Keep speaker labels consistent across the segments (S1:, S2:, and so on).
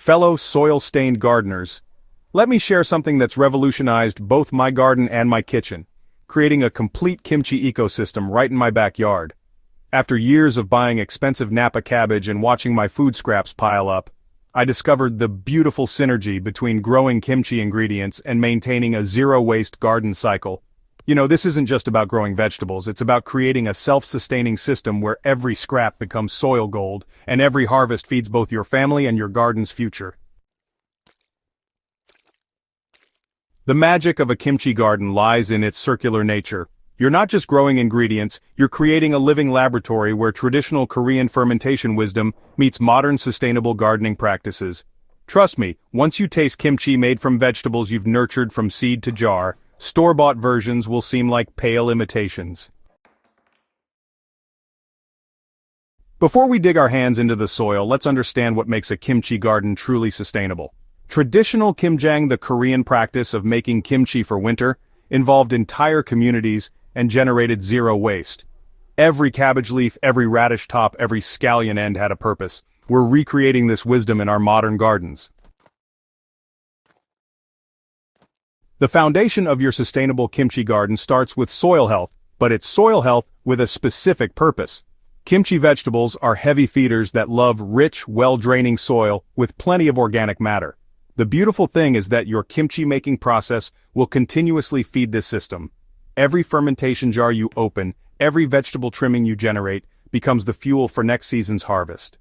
S1: Fellow soil-stained gardeners, let me share something that's revolutionized both my garden and my kitchen, creating a complete kimchi ecosystem right in my backyard. After years of buying expensive napa cabbage and watching my food scraps pile up, I discovered the beautiful synergy between growing kimchi ingredients and maintaining a zero-waste garden cycle. You know, this isn't just about growing vegetables, it's about creating a self-sustaining system where every scrap becomes soil gold, and every harvest feeds both your family and your garden's future. The magic of a kimchi garden lies in its circular nature. You're not just growing ingredients, you're creating a living laboratory where traditional Korean fermentation wisdom meets modern sustainable gardening practices. Trust me, once you taste kimchi made from vegetables you've nurtured from seed to jar, store-bought versions will seem like pale imitations. Before we dig our hands into the soil, let's understand what makes a kimchi garden truly sustainable. Traditional kimjang, the Korean practice of making kimchi for winter, involved entire communities and generated zero waste. Every cabbage leaf, every radish top, every scallion end had a purpose. We're recreating this wisdom in our modern gardens. The foundation of your sustainable kimchi garden starts with soil health, but it's soil health with a specific purpose. Kimchi vegetables are heavy feeders that love rich, well-draining soil with plenty of organic matter. The beautiful thing is that your kimchi-making process will continuously feed this system. Every fermentation jar you open, every vegetable trimming you generate, becomes the fuel for next season's harvest.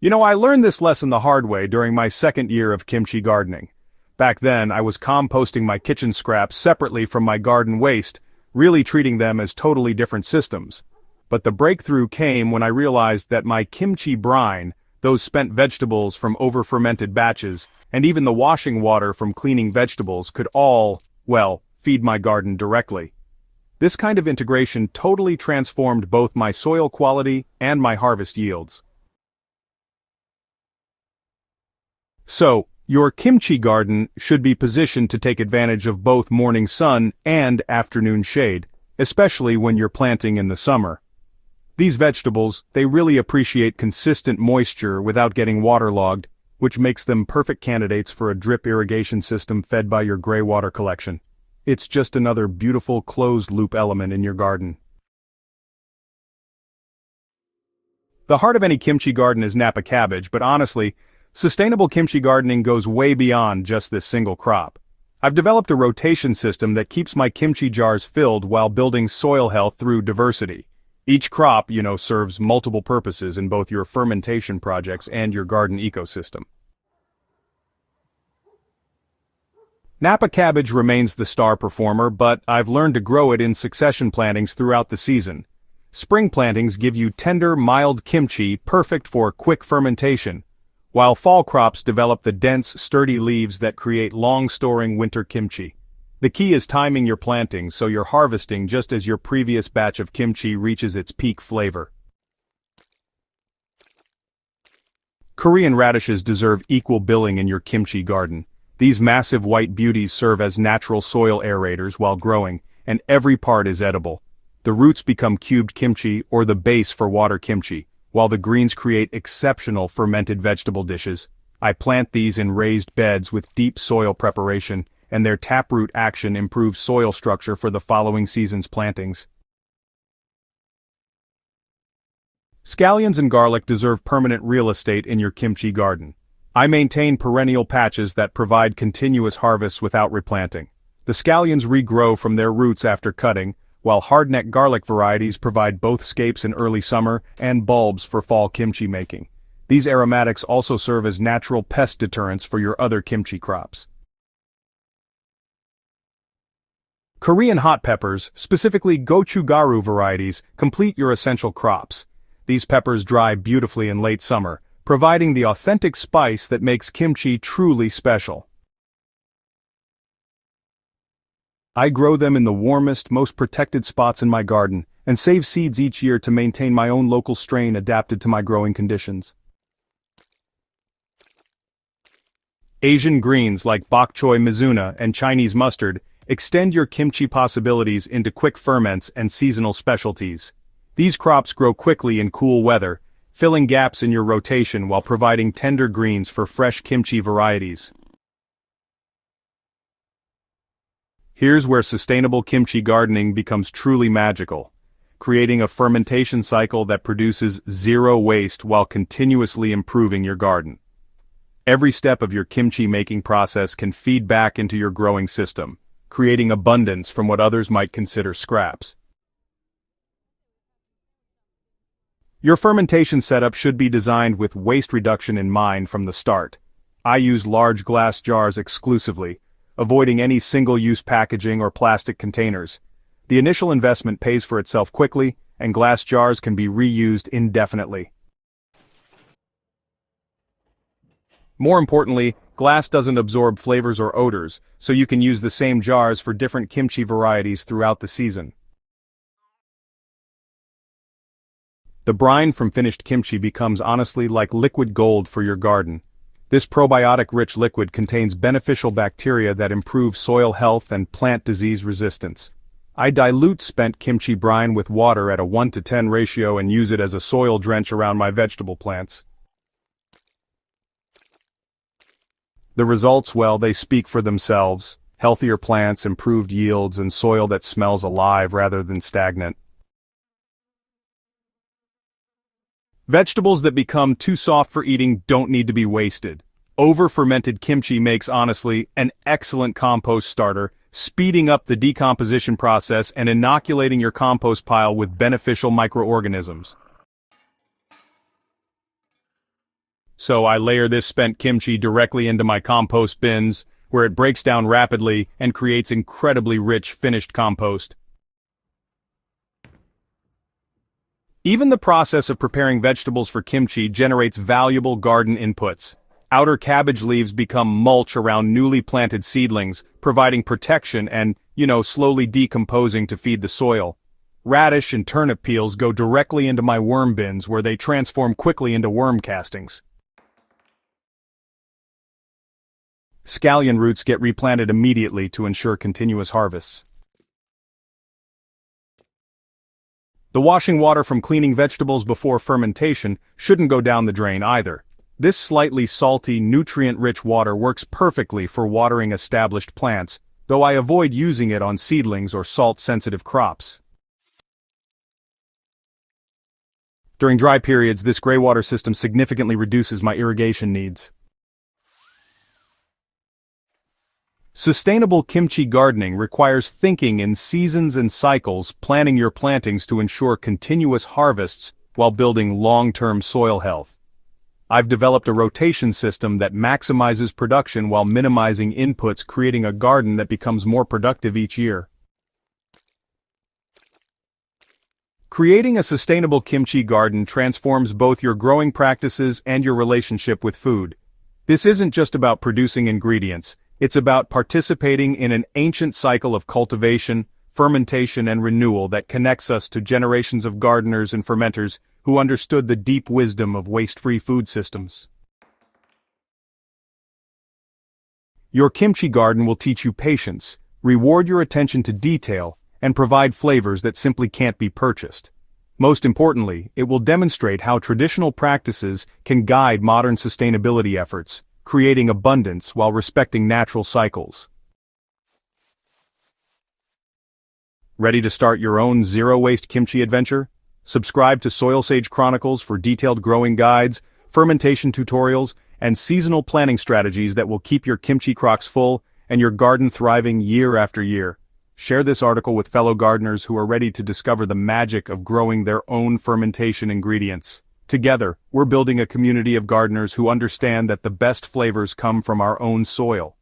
S1: You know, I learned this lesson the hard way during my second year of kimchi gardening. Back then, I was composting my kitchen scraps separately from my garden waste, really treating them as totally different systems. But the breakthrough came when I realized that my kimchi brine, those spent vegetables from over-fermented batches, and even the washing water from cleaning vegetables could all, well, feed my garden directly. This kind of integration totally transformed both my soil quality and my harvest yields. So, your kimchi garden should be positioned to take advantage of both morning sun and afternoon shade, especially when you're planting in the summer. These vegetables, they really appreciate consistent moisture without getting waterlogged, which makes them perfect candidates for a drip irrigation system fed by your gray water collection. It's just another beautiful closed-loop element in your garden. The heart of any kimchi garden is napa cabbage, but honestly, sustainable kimchi gardening goes way beyond just this single crop. I've developed a rotation system that keeps my kimchi jars filled while building soil health through diversity. Each crop, serves multiple purposes in both your fermentation projects and your garden ecosystem. Napa cabbage remains the star performer, but I've learned to grow it in succession plantings throughout the season. Spring plantings give you tender, mild kimchi perfect for quick fermentation, while fall crops develop the dense, sturdy leaves that create long-storing winter kimchi. The key is timing your planting so you're harvesting just as your previous batch of kimchi reaches its peak flavor. Korean radishes deserve equal billing in your kimchi garden. These massive white beauties serve as natural soil aerators while growing, and every part is edible. The roots become cubed kimchi or the base for water kimchi, while the greens create exceptional fermented vegetable dishes. I plant these in raised beds with deep soil preparation, and their taproot action improves soil structure for the following season's plantings. Scallions and garlic deserve permanent real estate in your kimchi garden. I maintain perennial patches that provide continuous harvests without replanting. The scallions regrow from their roots after cutting, while hardneck garlic varieties provide both scapes in early summer and bulbs for fall kimchi making. These aromatics also serve as natural pest deterrents for your other kimchi crops. Korean hot peppers, specifically gochugaru varieties, complete your essential crops. These peppers dry beautifully in late summer, providing the authentic spice that makes kimchi truly special. I grow them in the warmest, most protected spots in my garden, and save seeds each year to maintain my own local strain adapted to my growing conditions. Asian greens like bok choy mizuna and Chinese mustard extend your kimchi possibilities into quick ferments and seasonal specialties. These crops grow quickly in cool weather, filling gaps in your rotation while providing tender greens for fresh kimchi varieties. Here's where sustainable kimchi gardening becomes truly magical, creating a fermentation cycle that produces zero waste while continuously improving your garden. Every step of your kimchi making process can feed back into your growing system, creating abundance from what others might consider scraps. Your fermentation setup should be designed with waste reduction in mind from the start. I use large glass jars exclusively, avoiding any single-use packaging or plastic containers. The initial investment pays for itself quickly, and glass jars can be reused indefinitely. More importantly, glass doesn't absorb flavors or odors, so you can use the same jars for different kimchi varieties throughout the season. The brine from finished kimchi becomes honestly like liquid gold for your garden. This probiotic-rich liquid contains beneficial bacteria that improve soil health and plant disease resistance. I dilute spent kimchi brine with water at a 1:10 ratio and use it as a soil drench around my vegetable plants. The results, well, they speak for themselves. Healthier plants, improved yields, and soil that smells alive rather than stagnant. Vegetables that become too soft for eating don't need to be wasted. Over-fermented kimchi makes, honestly, an excellent compost starter, speeding up the decomposition process and inoculating your compost pile with beneficial microorganisms. So I layer this spent kimchi directly into my compost bins, where it breaks down rapidly and creates incredibly rich finished compost. Even the process of preparing vegetables for kimchi generates valuable garden inputs. Outer cabbage leaves become mulch around newly planted seedlings, providing protection and, slowly decomposing to feed the soil. Radish and turnip peels go directly into my worm bins where they transform quickly into worm castings. Scallion roots get replanted immediately to ensure continuous harvests. The washing water from cleaning vegetables before fermentation shouldn't go down the drain either. This slightly salty, nutrient-rich water works perfectly for watering established plants, though I avoid using it on seedlings or salt-sensitive crops. During dry periods, this gray water system significantly reduces my irrigation needs. Sustainable kimchi gardening requires thinking in seasons and cycles, planning your plantings to ensure continuous harvests while building long-term soil health. I've developed a rotation system that maximizes production while minimizing inputs, creating a garden that becomes more productive each year. Creating a sustainable kimchi garden transforms both your growing practices and your relationship with food. This isn't just about producing ingredients. It's about participating in an ancient cycle of cultivation, fermentation, and renewal that connects us to generations of gardeners and fermenters who understood the deep wisdom of waste-free food systems. Your kimchi garden will teach you patience, reward your attention to detail, and provide flavors that simply can't be purchased. Most importantly, it will demonstrate how traditional practices can guide modern sustainability efforts, creating abundance while respecting natural cycles. Ready to start your own zero-waste kimchi adventure? Subscribe to Soil Sage Chronicles for detailed growing guides, fermentation tutorials, and seasonal planning strategies that will keep your kimchi crocks full and your garden thriving year after year. Share this article with fellow gardeners who are ready to discover the magic of growing their own fermentation ingredients. Together, we're building a community of gardeners who understand that the best flavors come from our own soil.